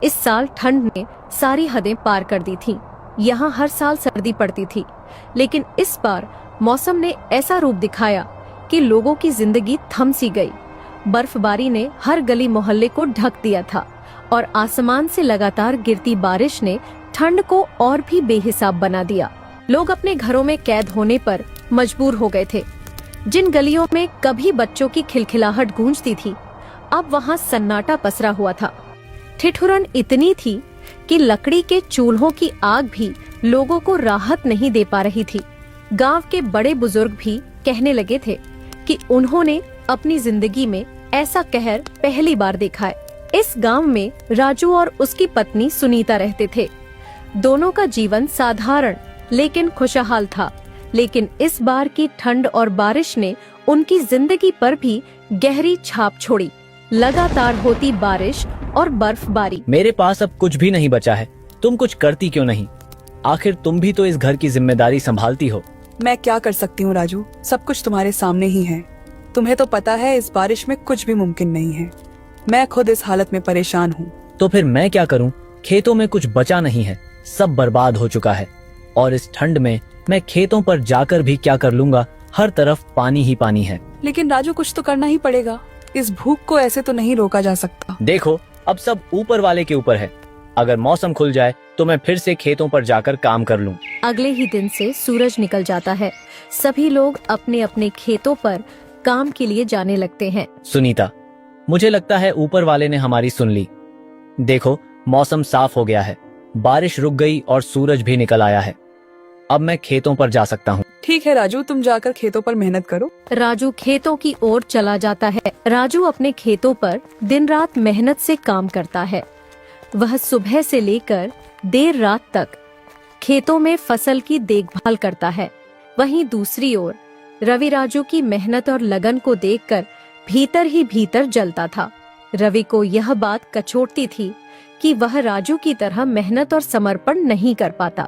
इस साल ठंड ने सारी हदें पार कर दी थीं। यहाँ हर साल सर्दी पड़ती थी, लेकिन इस बार मौसम ने ऐसा रूप दिखाया कि लोगों की जिंदगी थम सी गई। बर्फबारी ने हर गली मोहल्ले को ढक दिया था और आसमान से लगातार गिरती बारिश ने ठंड को और भी बेहिसाब बना दिया। लोग अपने घरों में कैद होने पर मजबूर हो गए थे। जिन गलियों में कभी बच्चों की खिलखिलाहट गूंजती थी, अब वहाँ सन्नाटा पसरा हुआ था। ठिठुरन इतनी थी कि लकड़ी के चूल्हों की आग भी लोगों को राहत नहीं दे पा रही थी। गांव के बड़े बुजुर्ग भी कहने लगे थे कि उन्होंने अपनी जिंदगी में ऐसा कहर पहली बार देखा है। इस गांव में राजू और उसकी पत्नी सुनीता रहते थे। दोनों का जीवन साधारण लेकिन खुशहाल था, लेकिन इस बार की ठंड और बारिश ने उनकी जिंदगी पर भी गहरी छाप छोड़ी। लगातार होती बारिश और बर्फबारी। मेरे पास अब कुछ भी नहीं बचा है, तुम कुछ करती क्यों नहीं? आखिर तुम भी तो इस घर की जिम्मेदारी संभालती हो। मैं क्या कर सकती हूँ राजू, सब कुछ तुम्हारे सामने ही है। तुम्हें तो पता है इस बारिश में कुछ भी मुमकिन नहीं है। मैं खुद इस हालत में परेशान हूँ। तो फिर मैं क्या करूँ? खेतों में कुछ बचा नहीं है, सब बर्बाद हो चुका है। और इस ठंड में मैं खेतों पर जाकर भी क्या कर लूँगा? हर तरफ पानी ही पानी है। लेकिन राजू कुछ तो करना ही पड़ेगा, इस भूख को ऐसे तो नहीं रोका जा सकता। देखो, अब सब ऊपर वाले के ऊपर है। अगर मौसम खुल जाए तो मैं फिर से खेतों पर जाकर काम कर लूं। अगले ही दिन से सूरज निकल जाता है। सभी लोग अपने अपने खेतों पर काम के लिए जाने लगते हैं। सुनीता, मुझे लगता है ऊपर वाले ने हमारी सुन ली। देखो, मौसम साफ हो गया है, बारिश रुक गई और सूरज भी निकल आया है। अब मैं खेतों पर जा सकता हूँ। ठीक है राजू, तुम जाकर खेतों पर मेहनत करो। राजू खेतों की ओर चला जाता है। राजू अपने खेतों पर दिन रात मेहनत से काम करता है। वह सुबह से लेकर देर रात तक खेतों में फसल की देखभाल करता है। वहीं दूसरी ओर रवि राजू की मेहनत और लगन को देखकर भीतर ही भीतर जलता था। रवि को यह बात कचोटती थी कि वह राजू की तरह मेहनत और समर्पण नहीं कर पाता।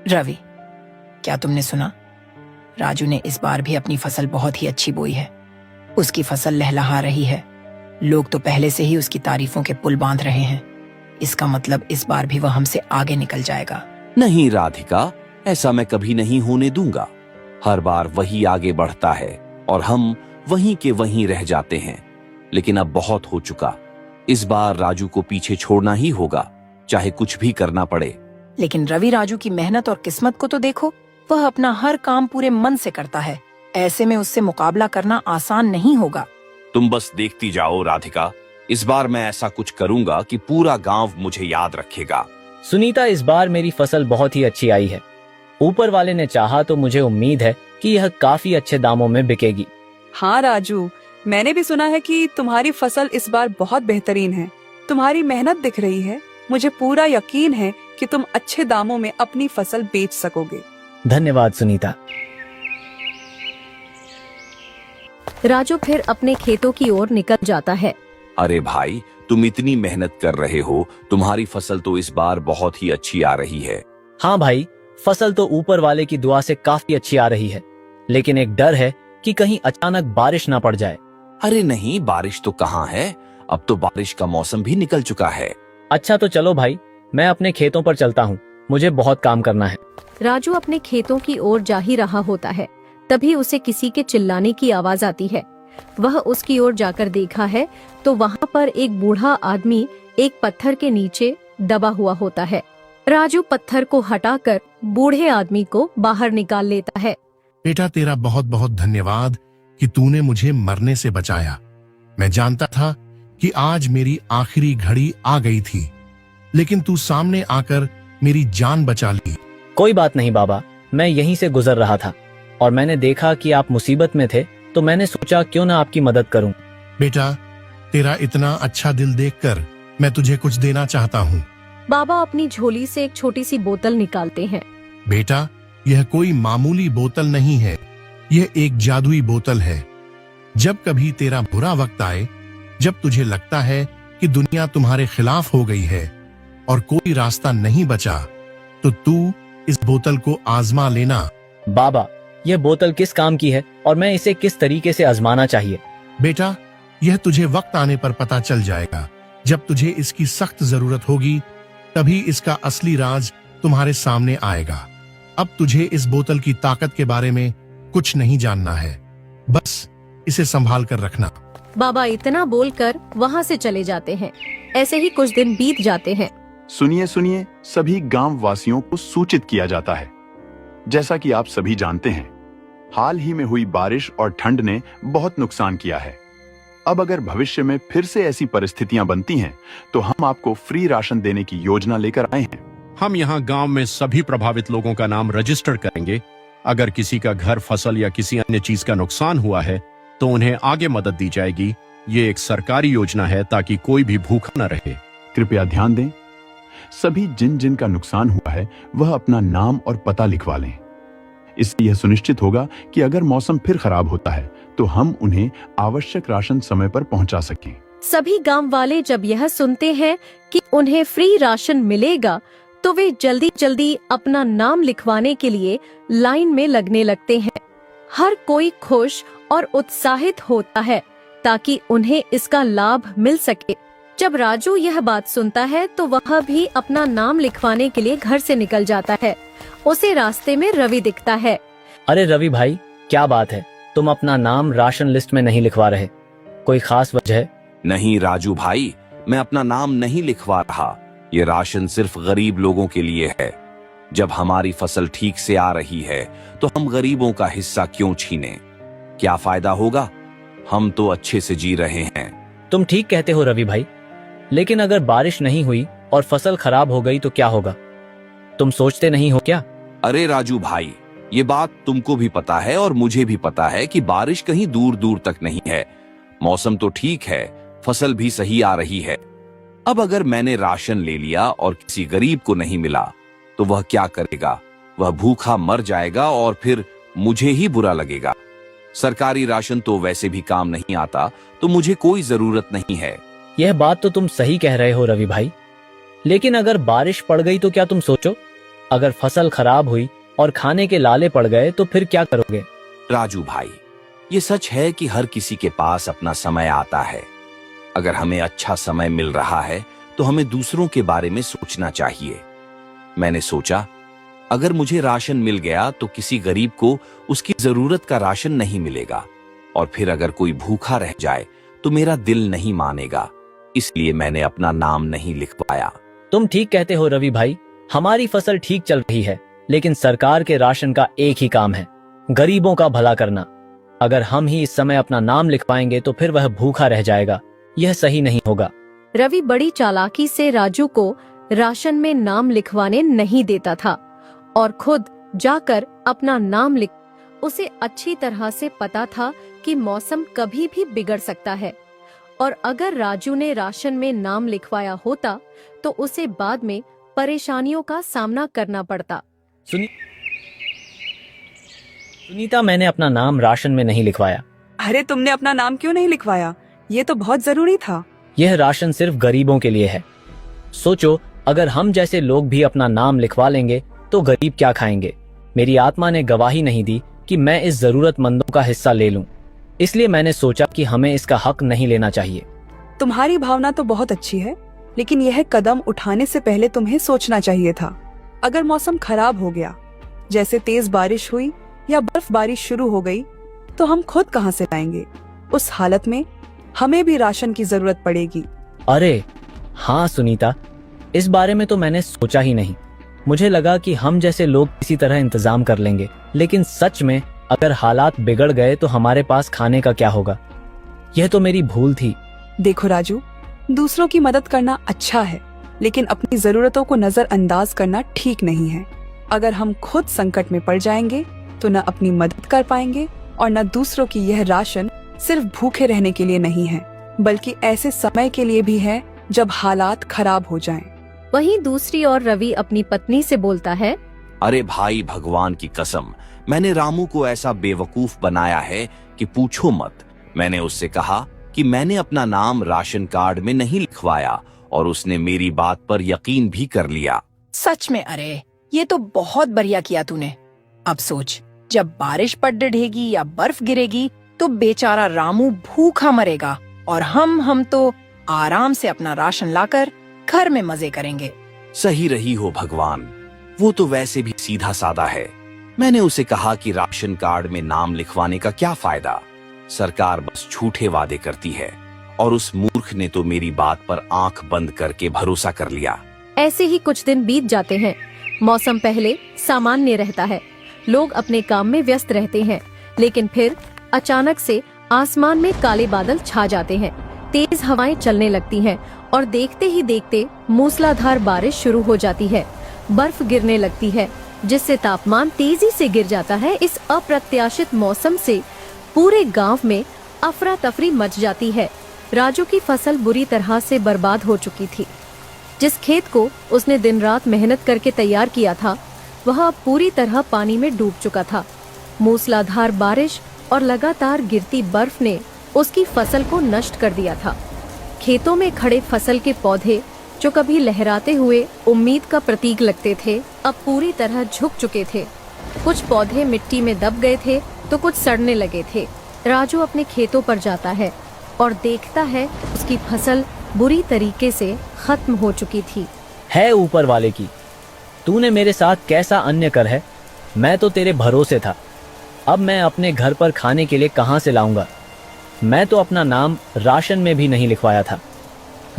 रवि, क्या तुमने सुना? राजू ने इस बार भी अपनी फसल बहुत ही अच्छी बोई है। उसकी फसल लहलहा रही है। लोग तो पहले से ही उसकी तारीफों के पुल बांध रहे हैं। इसका मतलब इस बार भी वह हमसे आगे निकल जाएगा। नहीं राधिका, ऐसा मैं कभी नहीं होने दूंगा। हर बार वही आगे बढ़ता है और हम वहीं के वहीं रह जाते हैं। लेकिन अब बहुत हो चुका। इस बार राजू को पीछे छोड़ना ही होगा, चाहे कुछ भी करना पड़े। लेकिन रवि राजू की मेहनत और किस्मत को तो देखो। वह अपना हर काम पूरे मन से करता है। ऐसे में उससे मुकाबला करना आसान नहीं होगा। तुम बस देखती जाओ राधिका, इस बार मैं ऐसा कुछ करूंगा कि पूरा गांव मुझे याद रखेगा। सुनीता, इस बार मेरी फसल बहुत ही अच्छी आई है। ऊपर वाले ने चाहा तो मुझे उम्मीद है कि यह काफी अच्छे दामों में बिकेगी। हाँ राजू, मैंने भी सुना है कि तुम्हारी फसल इस बार बहुत बेहतरीन है। तुम्हारी मेहनत दिख रही है। मुझे पूरा यकीन है कि तुम अच्छे दामों में अपनी फसल बेच सकोगे। धन्यवाद सुनीता। राजू फिर अपने खेतों की ओर निकल जाता है। अरे भाई, तुम इतनी मेहनत कर रहे हो, तुम्हारी फसल तो इस बार बहुत ही अच्छी आ रही है। हाँ भाई, फसल तो ऊपर वाले की दुआ से काफी अच्छी आ रही है, लेकिन एक डर है कि कहीं अचानक बारिश ना पड़ जाए। अरे नहीं, बारिश तो कहाँ है, अब तो बारिश का मौसम भी निकल चुका है। अच्छा तो चलो भाई, मैं अपने खेतों पर चलता हूँ, मुझे बहुत काम करना है। राजू अपने खेतों की ओर जा ही रहा होता है, तभी उसे किसी के चिल्लाने की आवाज आती है। वह उसकी ओर जाकर देखा है तो वहाँ पर एक बूढ़ा आदमी एक पत्थर के नीचे दबा हुआ होता है। राजू पत्थर को हटाकर बूढ़े आदमी को बाहर निकाल लेता है। बेटा, तेरा बहुत बहुत धन्यवाद कि तूने मुझे मरने से बचाया। मैं जानता था कि आज मेरी आखिरी घड़ी आ गई थी, लेकिन तू सामने आकर मेरी जान बचा ली। कोई बात नहीं बाबा, मैं यहीं से गुजर रहा था और मैंने देखा कि आप मुसीबत में थे, तो मैंने सोचा क्यों ना आपकी मदद करूं। बेटा, तेरा इतना अच्छा दिल देखकर मैं तुझे कुछ देना चाहता हूँ। बाबा अपनी झोली से एक छोटी सी बोतल निकालते हैं। बेटा, यह कोई मामूली बोतल नहीं है, यह एक जादुई बोतल है। जब कभी तेरा बुरा वक्त आए, जब तुझे लगता है कि दुनिया तुम्हारे खिलाफ हो गई है और कोई रास्ता नहीं बचा, तो तू इस बोतल को आजमा लेना। बाबा, यह बोतल किस काम की है और मैं इसे किस तरीके से आजमाना चाहिए? बेटा, यह तुझे वक्त आने पर पता चल जाएगा। जब तुझे इसकी सख्त जरूरत होगी तभी इसका असली राज तुम्हारे सामने आएगा। अब तुझे इस बोतल की ताकत के बारे में कुछ नहीं जानना है, बस इसे संभाल कर रखना। बाबा इतना बोलकर वहाँ से चले जाते हैं। ऐसे ही कुछ दिन बीत जाते हैं। सुनिए सुनिए, सभी गांव वासियों को सूचित किया जाता है। जैसा कि आप सभी जानते हैं, हाल ही में हुई बारिश और ठंड ने बहुत नुकसान किया है। अब अगर भविष्य में फिर से ऐसी परिस्थितियां बनती हैं, तो हम आपको फ्री राशन देने की योजना लेकर आए हैं। हम यहाँ गांव में सभी प्रभावित लोगों का नाम रजिस्टर करेंगे। अगर किसी का घर, फसल या किसी अन्य चीज का नुकसान हुआ है तो उन्हें आगे मदद दी जाएगी। ये एक सरकारी योजना है ताकि कोई भी भूखा न रहे। कृपया ध्यान दें, सभी जिन जिन का नुकसान हुआ है वह अपना नाम और पता लिखवा लें। इससे यह सुनिश्चित होगा कि अगर मौसम फिर खराब होता है तो हम उन्हें आवश्यक राशन समय पर पहुंचा सकें। सभी गांव वाले जब यह सुनते हैं कि उन्हें फ्री राशन मिलेगा तो वे जल्दी जल्दी अपना नाम लिखवाने के लिए लाइन में लगने लगते हैं। हर कोई खुश और उत्साहित होता है ताकि उन्हें इसका लाभ मिल सके। जब राजू यह बात सुनता है तो वह भी अपना नाम लिखवाने के लिए घर से निकल जाता है। उसे रास्ते में रवि दिखता है। अरे रवि भाई, क्या बात है, तुम अपना नाम राशन लिस्ट में नहीं लिखवा रहे? कोई खास वजह? नहीं राजू भाई, मैं अपना नाम नहीं लिखवा रहा। ये राशन सिर्फ गरीब लोगों के लिए है। जब हमारी फसल ठीक से आ रही है तो हम गरीबों का हिस्सा क्यों छीनें? क्या फायदा होगा? हम तो अच्छे से जी रहे हैं। तुम ठीक कहते हो रवि भाई, लेकिन अगर बारिश नहीं हुई और फसल खराब हो गई तो क्या होगा? तुम सोचते नहीं हो क्या? अरे राजू भाई, ये बात तुमको भी पता है और मुझे भी पता है कि बारिश कहीं दूर दूर तक नहीं है। मौसम तो ठीक है, फसल भी सही आ रही है। अब अगर मैंने राशन ले लिया और किसी गरीब को नहीं मिला तो वह क्या करेगा? वह भूखा मर जाएगा और फिर मुझे ही बुरा लगेगा। सरकारी राशन तो वैसे भी काम नहीं आता, तो मुझे कोई जरूरत नहीं है। यह बात तो तुम सही कह रहे हो रवि भाई, लेकिन अगर बारिश पड़ गई तो क्या तुम सोचो? अगर फसल खराब हुई और खाने के लाले पड़ गए तो फिर क्या करोगे? राजू भाई, ये सच है कि हर किसी के पास अपना समय आता है। अगर हमें अच्छा समय मिल रहा है तो हमें दूसरों के बारे में सोचना चाहिए। मैंने सोचा, अगर मुझे राशन मिल गया तो किसी गरीब को उसकी जरूरत का राशन नहीं मिलेगा, और फिर अगर कोई भूखा रह जाए तो मेरा दिल नहीं मानेगा। इसलिए मैंने अपना नाम नहीं लिखवाया। तुम ठीक कहते हो रवि भाई, हमारी फसल ठीक चल रही है, लेकिन सरकार के राशन का एक ही काम है, गरीबों का भला करना। अगर हम ही इस समय अपना नाम लिखवाएंगे तो फिर वह भूखा रह जाएगा। यह सही नहीं होगा। रवि बड़ी चालाकी से राजू को राशन में नाम लिखवाने नहीं देता था और खुद जाकर अपना नाम लिख। उसे अच्छी तरह से पता था कि मौसम कभी भी बिगड़ सकता है और अगर राजू ने राशन में नाम लिखवाया होता तो उसे बाद में परेशानियों का सामना करना पड़ता। सुनीता, मैंने अपना नाम राशन में नहीं लिखवाया। अरे तुमने अपना नाम क्यों नहीं लिखवाया? ये तो बहुत जरूरी था। यह राशन सिर्फ गरीबों के लिए है। सोचो, अगर हम जैसे लोग भी अपना नाम लिखवा लेंगे तो गरीब क्या खाएंगे? मेरी आत्मा ने गवाही नहीं दी कि मैं इस जरूरतमंदों का हिस्सा ले लूं। इसलिए मैंने सोचा कि हमें इसका हक नहीं लेना चाहिए। तुम्हारी भावना तो बहुत अच्छी है, लेकिन यह कदम उठाने से पहले तुम्हें सोचना चाहिए था। अगर मौसम खराब हो गया, जैसे तेज बारिश हुई या बर्फबारी शुरू हो गई, तो हम खुद कहां से लाएंगे? उस हालत में हमें भी राशन की जरूरत पड़ेगी। अरे हाँ सुनीता, इस बारे में तो मैंने सोचा ही नहीं। मुझे लगा कि हम जैसे लोग किसी तरह इंतजाम कर लेंगे, लेकिन सच में अगर हालात बिगड़ गए तो हमारे पास खाने का क्या होगा? यह तो मेरी भूल थी। देखो राजू, दूसरों की मदद करना अच्छा है, लेकिन अपनी जरूरतों को नजरअंदाज करना ठीक नहीं है। अगर हम खुद संकट में पड़ जाएंगे तो न अपनी मदद कर पाएंगे और न दूसरों की। यह राशन सिर्फ भूखे रहने के लिए नहीं है, बल्कि ऐसे समय के लिए भी है जब हालात खराब हो जाएं। वहीं दूसरी ओर रवि अपनी पत्नी से बोलता है, अरे भाई, भगवान की कसम, मैंने रामू को ऐसा बेवकूफ बनाया है कि पूछो मत। मैंने उससे कहा कि मैंने अपना नाम राशन कार्ड में नहीं लिखवाया और उसने मेरी बात पर यकीन भी कर लिया। सच में? अरे ये तो बहुत बढ़िया किया तूने। अब सोच, जब बारिश पड़ ढहेगी या बर्फ गिरेगी तो बेचारा रामू भूखा मरेगा और हम तो आराम से अपना राशन लाकर घर में मजे करेंगे। सही रही हो भगवान, वो तो वैसे भी सीधा साधा है। मैंने उसे कहा कि राशन कार्ड में नाम लिखवाने का क्या फायदा, सरकार बस झूठे वादे करती है, और उस मूर्ख ने तो मेरी बात पर आंख बंद करके भरोसा कर लिया। ऐसे ही कुछ दिन बीत जाते हैं। मौसम पहले सामान्य रहता है, लोग अपने काम में व्यस्त रहते हैं, लेकिन फिर अचानक से आसमान में काले बादल छा जाते हैं, तेज हवाएं चलने लगती हैं और देखते ही देखते मूसलाधार बारिश शुरू हो जाती है। बर्फ गिरने लगती है, जिससे तापमान तेजी से गिर जाता है। इस अप्रत्याशित मौसम से पूरे गांव में अफरा तफरी मच जाती है। राजू की फसल बुरी तरह से बर्बाद हो चुकी थी। जिस खेत को उसने दिन रात मेहनत करके तैयार किया था, वह अब पूरी तरह पानी में डूब चुका था। मूसलाधार बारिश और लगातार गिरती बर्फ ने उसकी फसल को नष्ट कर दिया था। खेतों में खड़े फसल के पौधे, जो कभी लहराते हुए उम्मीद का प्रतीक लगते थे, अब पूरी तरह झुक चुके थे। कुछ पौधे मिट्टी में दब गए थे तो कुछ सड़ने लगे थे। राजू अपने खेतों पर जाता है और देखता है उसकी फसल बुरी तरीके से खत्म हो चुकी थी। है ऊपर वाले की, तूने मेरे साथ कैसा अन्य कर है। मैं तो तेरे भरोसे था, अब मैं अपने घर पर खाने के लिए कहाँ से लाऊंगा। मैं तो अपना नाम राशन में भी नहीं लिखवाया था।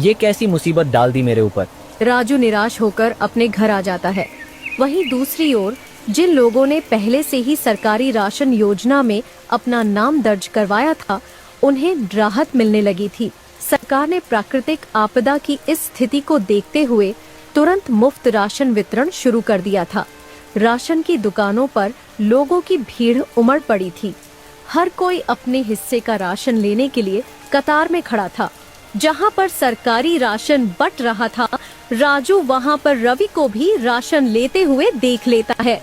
ये कैसी मुसीबत डाल दी मेरे ऊपर। राजू निराश होकर अपने घर आ जाता है। वहीं दूसरी ओर जिन लोगों ने पहले से ही सरकारी राशन योजना में अपना नाम दर्ज करवाया था, उन्हें राहत मिलने लगी थी। सरकार ने प्राकृतिक आपदा की इस स्थिति को देखते हुए तुरंत मुफ्त राशन वितरण शुरू कर दिया था। राशन की दुकानों पर लोगों की भीड़ उमड़ पड़ी थी। हर कोई अपने हिस्से का राशन लेने के लिए कतार में खड़ा था। जहां पर सरकारी राशन बंट रहा था, राजू वहां पर रवि को भी राशन लेते हुए देख लेता है।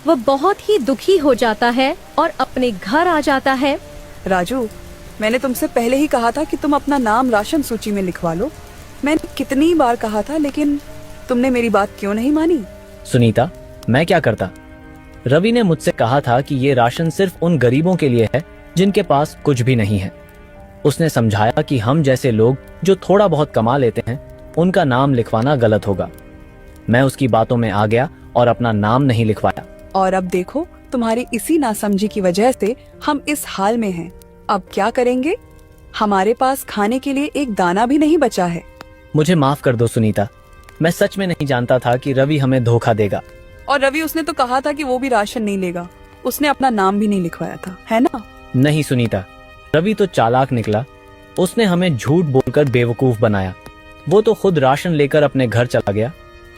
वह बहुत ही दुखी हो जाता है और अपने घर आ जाता है। राजू, मैंने तुमसे पहले ही कहा था कि तुम अपना नाम राशन सूची में लिखवा लो। मैंने कितनी बार कहा था, लेकिन तुमने मेरी बात क्यों नहीं मानी? सुनीता, मैं क्या करता। रवि ने मुझसे कहा था कि ये राशन सिर्फ उन गरीबों के लिए है जिनके पास कुछ भी नहीं है। उसने समझाया कि हम जैसे लोग जो थोड़ा बहुत कमा लेते हैं, उनका नाम लिखवाना गलत होगा। मैं उसकी बातों में आ गया और अपना नाम नहीं लिखवाया। और अब देखो, तुम्हारी इसी नासमझी की वजह से हम इस हाल में हैं। अब क्या करेंगे? हमारे पास खाने के लिए एक दाना भी नहीं बचा है। मुझे माफ कर दो सुनीता, मैं सच में नहीं जानता था कि रवि हमें धोखा देगा। और रवि, उसने तो कहा था कि वो भी राशन नहीं लेगा। उसने अपना नाम भी नहीं लिखवाया था, है ना? नहीं सुनीता, रवि तो चालाक निकला। उसने हमें झूठ बोलकर बेवकूफ बनाया। वो तो खुद राशन लेकर अपने घर चला गया,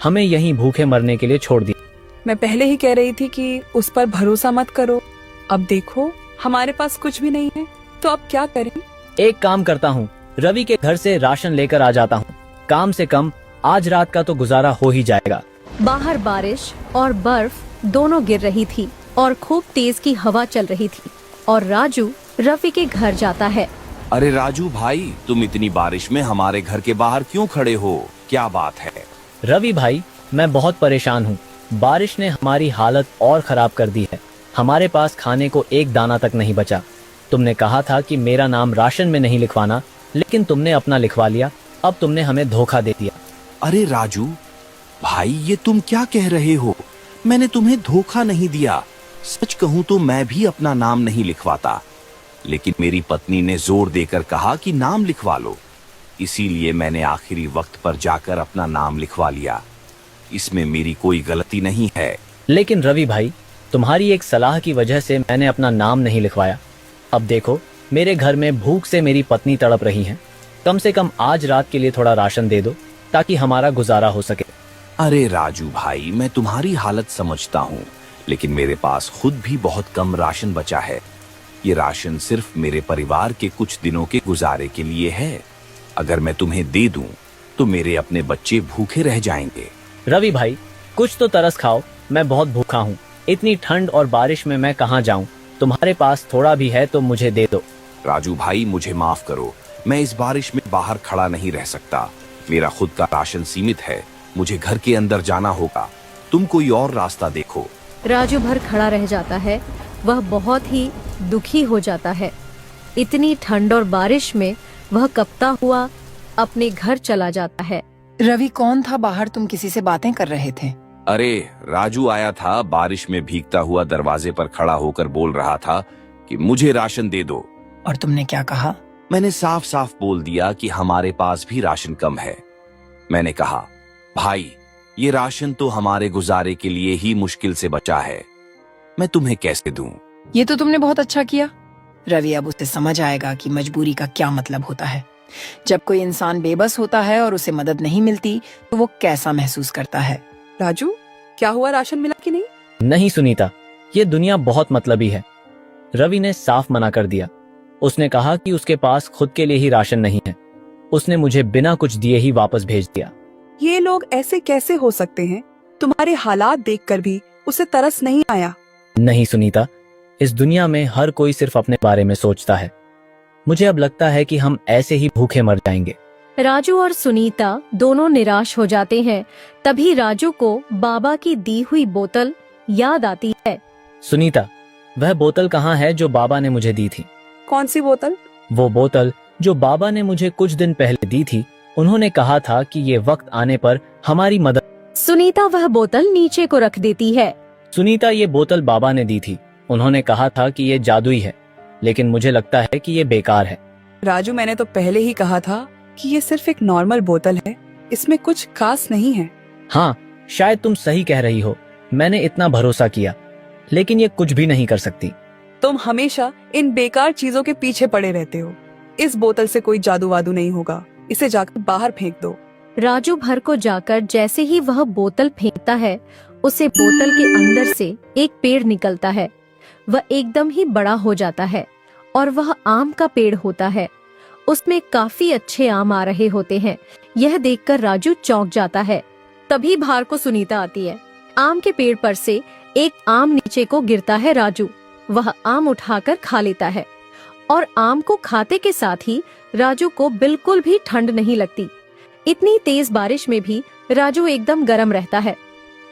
हमें यहीं भूखे मरने के लिए छोड़ दिया। मैं पहले ही कह रही थी कि उस पर भरोसा मत करो। अब देखो, हमारे पास कुछ भी नहीं है, तो अब क्या करें? एक काम करता हूँ, रवि के घर से राशन लेकर आ जाता हूँ। काम से कम आज रात का तो गुजारा हो ही जाएगा। बाहर बारिश और बर्फ दोनों गिर रही थी और खूब तेज की हवा चल रही थी और राजू रवि के घर जाता है। अरे राजू भाई, तुम इतनी बारिश में हमारे घर के बाहर क्यों खड़े हो? क्या बात है? रवि भाई, मैं बहुत परेशान हूँ। बारिश ने हमारी हालत और खराब कर दी है। हमारे पास खाने को एक दाना तक नहीं बचा। तुमने कहा था कि मेरा नाम राशन में नहीं लिखवाना, लेकिन तुमने अपना लिखवा लिया। अब तुमने हमें धोखा दे दिया। अरे राजू भाई, ये तुम क्या कह रहे हो? मैंने तुम्हें धोखा नहीं दिया। सच कहूं तो मैं भी अपना नाम नहीं लिखवाता, लेकिन मेरी पत्नी ने जोर देकर कहा कि नाम लिखवा लो, इसीलिए मैंने आखिरी वक्त पर जाकर अपना नाम लिखवा लिया। इसमें मेरी कोई गलती नहीं है। लेकिन रवि भाई, तुम्हारी एक सलाह की वजह से मैंने अपना नाम नहीं लिखवाया। अब देखो, मेरे घर में भूख से मेरी पत्नी तड़प रही है। कम से कम आज रात के लिए थोड़ा राशन दे दो ताकि हमारा गुजारा हो सके। अरे राजू भाई, मैं तुम्हारी हालत समझता हूँ, लेकिन मेरे पास खुद भी बहुत कम राशन बचा है। ये राशन सिर्फ मेरे परिवार के कुछ दिनों के गुजारे के लिए है। अगर मैं तुम्हें दे दूं तो मेरे अपने बच्चे भूखे रह जाएंगे। रवि भाई, कुछ तो तरस खाओ, मैं बहुत भूखा हूँ। इतनी ठंड और बारिश में मैं कहाँ जाऊँ? तुम्हारे पास थोड़ा भी है तो मुझे दे दो। राजू भाई, मुझे माफ करो, मैं इस बारिश में बाहर खड़ा नहीं रह सकता। मेरा खुद का राशन सीमित है, मुझे घर के अंदर जाना होगा। तुम कोई और रास्ता देखो। राजू भर खड़ा रह जाता है। वह बहुत ही दुखी हो जाता है। इतनी ठंड और बारिश में वह कपता हुआ अपने घर चला जाता है। रवि, कौन था बाहर? तुम किसी से बातें कर रहे थे? अरे राजू आया था, बारिश में भीगता हुआ दरवाजे पर खड़ा होकर बोल रहा था कि मुझे राशन दे दो। और तुमने क्या कहा? मैंने साफ साफ बोल दिया कि हमारे पास भी राशन कम है। मैंने कहा, भाई ये राशन तो हमारे गुजारे के लिए ही मुश्किल से बचा है, मैं तुम्हें कैसे दूं? ये तो तुमने बहुत अच्छा किया। रवि, अब उसे समझ आएगा कि मजबूरी का क्या मतलब होता है। जब कोई इंसान बेबस होता है और उसे मदद नहीं मिलती तो वो कैसा महसूस करता है। राजू, क्या हुआ, राशन मिला कि नहीं? नहीं सुनीता, ये दुनिया बहुत मतलबी है। रवि ने साफ मना कर दिया। उसने कहा कि उसके पास खुद के लिए ही राशन नहीं है। उसने मुझे बिना कुछ दिए ही वापस भेज दिया। ये लोग ऐसे कैसे हो सकते हैं? तुम्हारे हालात देखकर भी उसे तरस नहीं आया? नहीं सुनीता, इस दुनिया में हर कोई सिर्फ अपने बारे में सोचता है। मुझे अब लगता है कि हम ऐसे ही भूखे मर जाएंगे। राजू और सुनीता दोनों निराश हो जाते हैं। तभी राजू को बाबा की दी हुई बोतल याद आती है। सुनीता, वह बोतल कहाँ है जो बाबा ने मुझे दी थी? कौन सी बोतल? वो बोतल जो बाबा ने मुझे कुछ दिन पहले दी थी। उन्होंने कहा था कि ये वक्त आने पर हमारी मदद। सुनीता वह बोतल नीचे को रख देती है। सुनीता, ये बोतल बाबा ने दी थी। उन्होंने कहा था कि ये जादुई है, लेकिन मुझे लगता है कि ये बेकार है। राजू, मैंने तो पहले ही कहा था कि ये सिर्फ एक नॉर्मल बोतल है, इसमें कुछ खास नहीं है। हाँ, शायद तुम सही कह रही हो। मैंने इतना भरोसा किया, लेकिन ये कुछ भी नहीं कर सकती। तुम हमेशा इन बेकार चीजों के पीछे पड़े रहते हो। इस बोतल से कोई जादू वादू नहीं होगा, इसे जाकर बाहर फेंक दो। राजू भर को जाकर जैसे ही वह बोतल फेंकता है, उसे बोतल के अंदर से एक पेड़ निकलता है। वह एकदम ही बड़ा हो जाता है और वह आम का पेड़ होता है। उसमें काफी अच्छे आम आ रहे होते हैं। यह देखकर राजू चौंक जाता है। तभी बाहर को सुनीता आती है। आम के पेड़ पर से एक आम नीचे को गिरता है। राजू वह आम उठाकर खा लेता है और आम को खाते के साथ ही राजू को बिल्कुल भी ठंड नहीं लगती। इतनी तेज बारिश में भी राजू एकदम गर्म रहता है।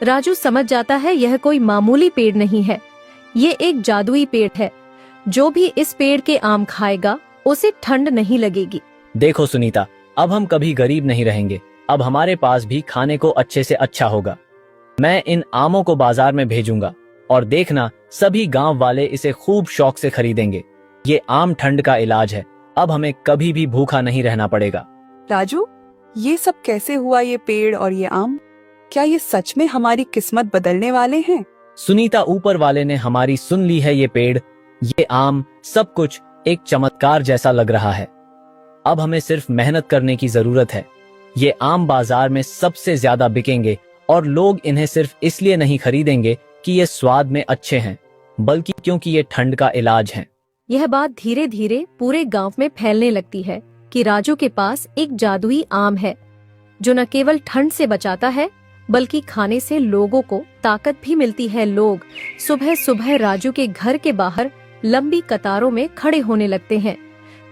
राजू समझ जाता है यह कोई मामूली पेड़ नहीं है, ये एक जादुई पेड़ है। जो भी इस पेड़ के आम खाएगा उसे ठंड नहीं लगेगी। देखो सुनीता, अब हम कभी गरीब नहीं रहेंगे। अब हमारे पास भी खाने को अच्छे से अच्छा होगा। मैं इन आमों को बाजार में भेजूंगा और देखना सभी गांव वाले इसे खूब शौक से खरीदेंगे। ये आम ठंड का इलाज है। अब हमें कभी भी भूखा नहीं रहना पड़ेगा। राजू, ये सब कैसे हुआ? ये पेड़ और ये आम, क्या ये सच में हमारी किस्मत बदलने वाले हैं? सुनीता, ऊपर वाले ने हमारी सुन ली है। ये पेड़, ये आम, सब कुछ एक चमत्कार जैसा लग रहा है। अब हमें सिर्फ मेहनत करने की जरूरत है। ये आम बाजार में सबसे ज्यादा बिकेंगे और लोग इन्हें सिर्फ इसलिए नहीं खरीदेंगे कि ये स्वाद में अच्छे हैं, बल्कि क्योंकि ये ठंड का इलाज है। यह बात धीरे धीरे पूरे गांव में फैलने लगती है कि राजू के पास एक जादुई आम है जो न केवल ठंड से बचाता है, बल्कि खाने से लोगों को ताकत भी मिलती है। लोग सुबह सुबह राजू के घर के बाहर लंबी कतारों में खड़े होने लगते हैं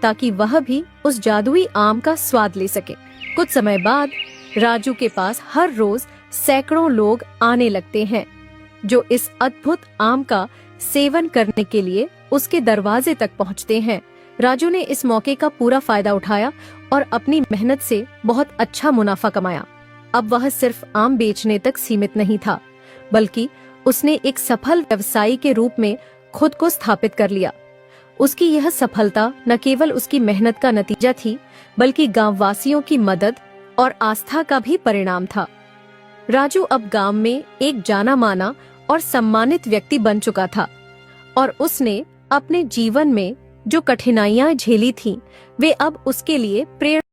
ताकि वह भी उस जादुई आम का स्वाद ले सके। कुछ समय बाद राजू के पास हर रोज सैकड़ों लोग आने लगते हैं जो इस अद्भुत आम का सेवन करने के लिए उसके दरवाजे तक पहुंचते हैं। राजू ने इस मौके का पूरा फायदा उठाया और अपनी मेहनत से बहुत अच्छा मुनाफा कमाया। अब वह सिर्फ आम बेचने तक सीमित नहीं था, बल्कि उसने एक सफल व्यवसायी के रूप में खुद को स्थापित कर लिया। उसकी यह सफलता न केवल उसकी मेहनत का नतीजा थी, बल्कि गांववासियों की मदद और आस्था का भी परिणाम था। राजू अब गांव में एक जाना माना और सम्मानित व्यक्ति बन चुका था और उसने अपने जीवन में जो कठिनाइयां झेली थीं, वे अब उसके लिए प्रेरणा